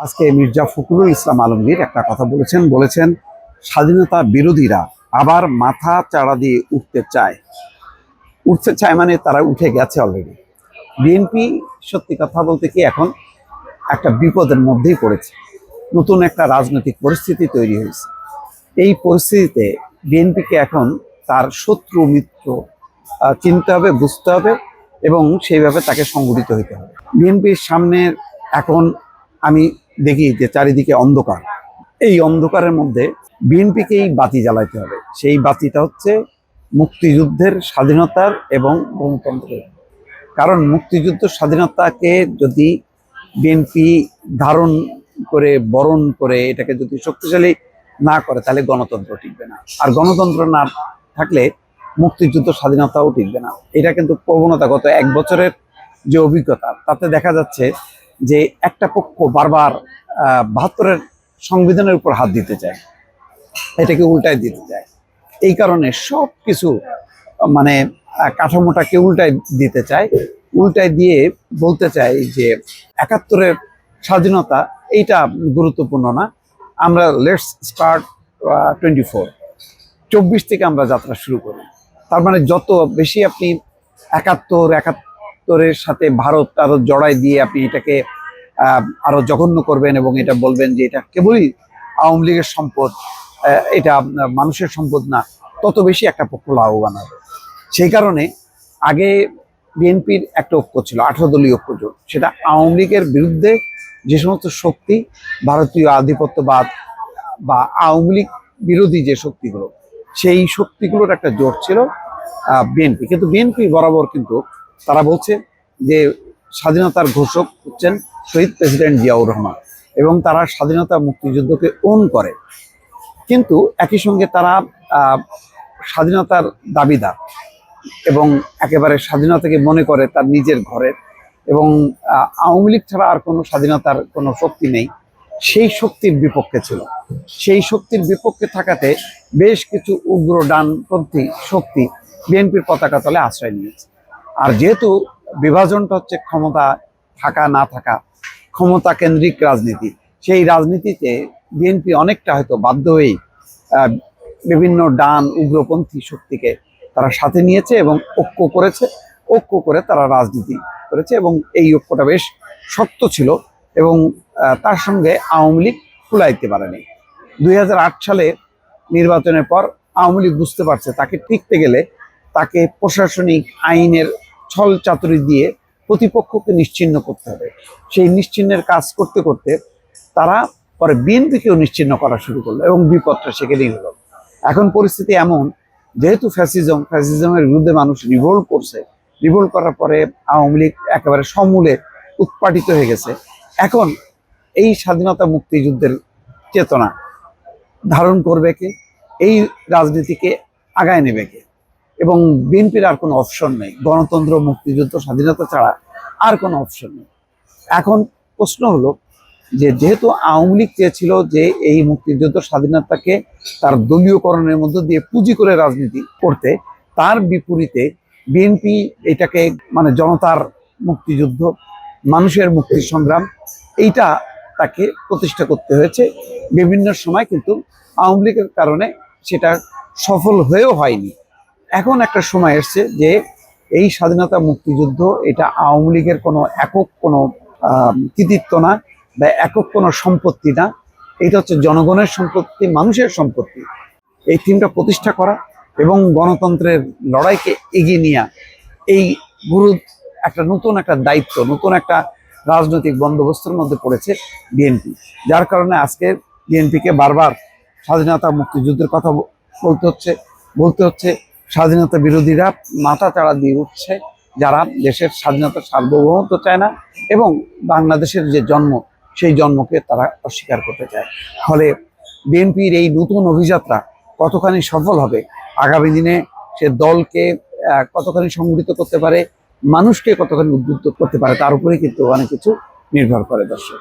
আজকে মির্জা ফখরুল ইসলাম আলমগীর একটা কথা বলেছেন স্বাধীনতা বিরোধীরা আবার মাথা চাড়া দিয়ে উঠতে চায় মানে তারা উঠে গেছে অলরেডি। বিএনপি সত্যি কথা বলতে কি এখন একটা বিপদের মধ্যেই পড়েছে। নতুন একটা রাজনৈতিক পরিস্থিতি তৈরি হয়েছে। এই পরিস্থিতিতে বিএনপিকে এখন তার শত্রু মিত্র চিনতে হবে, বুঝতে হবে এবং সেইভাবে তাকে সংগঠিত হতে হবে। বিএনপির সামনে এখন আমি দেখি যে চারিদিকে অন্ধকার। এই অন্ধকারের মধ্যে বিএনপিকেই বাতি জ্বালাইতে হবে। সেই বাতিটা হচ্ছে মুক্তিযুদ্ধের, স্বাধীনতার এবং গণতন্ত্রের। কারণ মুক্তিযুদ্ধ স্বাধীনতাকে যদি বিএনপি ধারণ করে, বরণ করে, এটাকে যদি শক্তিশালী না করে তাহলে গণতন্ত্র টিকবে না। আর গণতন্ত্র না থাকলে মুক্তিযুদ্ধ স্বাধীনতাও টিকবে না। এটা কিন্তু প্রবণতা গত এক বছরের যে অভিজ্ঞতা, তাতে দেখা যাচ্ছে যে একটা পক্ষ বারবার ৭২-এর সংবিধানের উপর হাত দিতে চায়, এটাকে উল্টায় দিতে চায়। এই কারণে সব কিছু মানে কাঠামোটাকে উল্টায় দিতে চায়, উল্টায় দিয়ে বলতে চায় যে ৭১-এর স্বাধীনতা এইটা গুরুত্বপূর্ণ না, আমরা লেটস স্টার্ট 24 থেকে আমরা যাত্রা শুরু করি। তার মানে যত বেশি আপনি ৭১-এর সাথে ভারত আরো জড়াই দিয়ে আপনি এটাকে আরো জঘন্য করবেন এবং এটা বলবেন যে এটা কেবলই আওয়ামী লীগের সম্পদ, এটা মানুষের সম্পদ না, তত বেশি একটা পক্ষ লাভবান হবে। সেই কারণে আগে বিএনপির একটা ঐক্য ছিল, 18 দলীয় ঐক্য জোট। সেটা আওয়ামী লীগের বিরুদ্ধে যে সমস্ত শক্তি, ভারতীয় আধিপত্যবাদ বা আওয়ামী লীগ বিরোধী যে শক্তিগুলো, সেই শক্তিগুলোর একটা জোট ছিল বিএনপি। কিন্তু বিএনপি বরাবর কিন্তু তারা বলছে যে স্বাধীনতার ঘোষক হচ্ছেন শহীদ প্রেসিডেন্ট জিয়াউর রহমান এবং তারা স্বাধীনতা মুক্তিযুদ্ধকে ওন করে। কিন্তু একই সঙ্গে তারা স্বাধীনতার দাবিদার এবং একেবারে স্বাধীনতাকে মনে করে তার নিজের ঘরের, এবং আওয়ামী লীগ ছাড়া আর কোনো স্বাধীনতার কোনো শক্তি নেই, সেই শক্তির বিপক্ষে ছিল। সেই শক্তির বিপক্ষে থাকাতে বেশ কিছু উগ্র ডানপন্থী শক্তি বিএনপির পতাকা তলে আশ্রয় নিয়েছে। আর যেহেতু বিভাজনটা হচ্ছে ক্ষমতা থাকা না থাকা, ক্ষমতা কেন্দ্রিক রাজনীতি, সেই রাজনীতিতে বিএনপি অনেকটা হয়তো বাধ্য হয়েই বিভিন্ন ডান উগ্রপন্থী শক্তিকে তারা সাথে নিয়েছে এবং ঐক্য করেছে। ঐক্য করে তারা রাজনীতি করেছে এবং এই ঐক্যটা বেশ শক্ত ছিল এবং তার সঙ্গে আওয়ামী লীগ কুলাইতে পারেনি। 2008 সালে নির্বাচনের পর আওয়ামী লীগ বুঝতে পারছে তাকে টিকতে গেলে তাকে প্রশাসনিক আইনের ছল চাতুরি দিয়ে প্রতিপক্ষকে নিশ্চিহ্ন করতে হবে। সেই নিশ্চিহ্নের কাজ করতে করতে তারা পরে বিএনপিকেও নিশ্চিহ্ন করা শুরু করলো এবং বিপদটা সেখানেই হলো। এখন পরিস্থিতি এমন, যেহেতু ফ্যাসিজমের বিরুদ্ধে মানুষ রিভোল্ট করছে, রিভোল্ট করার পরে আওয়ামী লীগ একেবারে সমূলে উৎপাটিত হয়ে গেছে। এখন এই স্বাধীনতা মুক্তিযুদ্ধের চেতনা ধারণ করবে কে, এই রাজনীতিকে আগায় নেবে কে, এবং বিএনপির আর কোনো অপশন নেই। গণতন্ত্র, মুক্তিযুদ্ধ, স্বাধীনতা ছাড়া আর কোনো অপশন নেই। এখন প্রশ্ন হলো যে যেহেতু আওয়ামী লীগ চেয়েছিল যে এই মুক্তিযুদ্ধ স্বাধীনতাকে তার দলীয়করণের মধ্য দিয়ে পুঁজি করে রাজনীতি করতে, তার বিপরীতে বিএনপি এটাকে মানে জনতার মুক্তিযুদ্ধ, মানুষের মুক্তি সংগ্রাম, এইটা তাকে প্রতিষ্ঠা করতে হয়েছে বিভিন্ন সময়। কিন্তু আওয়ামী লীগের কারণে সেটা সফল হয়েও হয়নি। এখন একটা সময় এসছে যে এই স্বাধীনতা মুক্তিযুদ্ধ এটা আওয়ামী লীগের কোনো একক কোনো কৃতিত্ব না বা একক কোনো সম্পত্তি না, এটা হচ্ছে জনগণের সম্পত্তি, মানুষের সম্পত্তি। এই থিমটা প্রতিষ্ঠা করা এবং গণতন্ত্রের লড়াইকে এগিয়ে নেওয়া, এই গুরু একটা নতুন একটা দায়িত্ব, নতুন একটা রাজনৈতিক বন্দোবস্তের মধ্যে পড়েছে বিএনপি। যার কারণে আজকে বিএনপিকে বারবার স্বাধীনতা মুক্তিযুদ্ধের কথা বলতে হচ্ছে। স্বাধীনতা বিরোধীরা মাথা চাড়া দিয়ে উঠছে, যারা দেশের স্বাধীনতার সার্বভৌমত্ব চায় না এবং বাংলাদেশের যে জন্ম, সেই জন্মকে তারা অস্বীকার করতে চায়। ফলে বিএনপির এই নতুন অভিযাত্রা কতখানি সফল হবে, আগামী দিনে সে দলকে কতখানি সংগঠিত করতে পারে, মানুষকে কতখানি উদ্বুদ্ধ করতে পারে, তার উপরে কিন্তু অনেক কিছু নির্ভর করে দর্শক।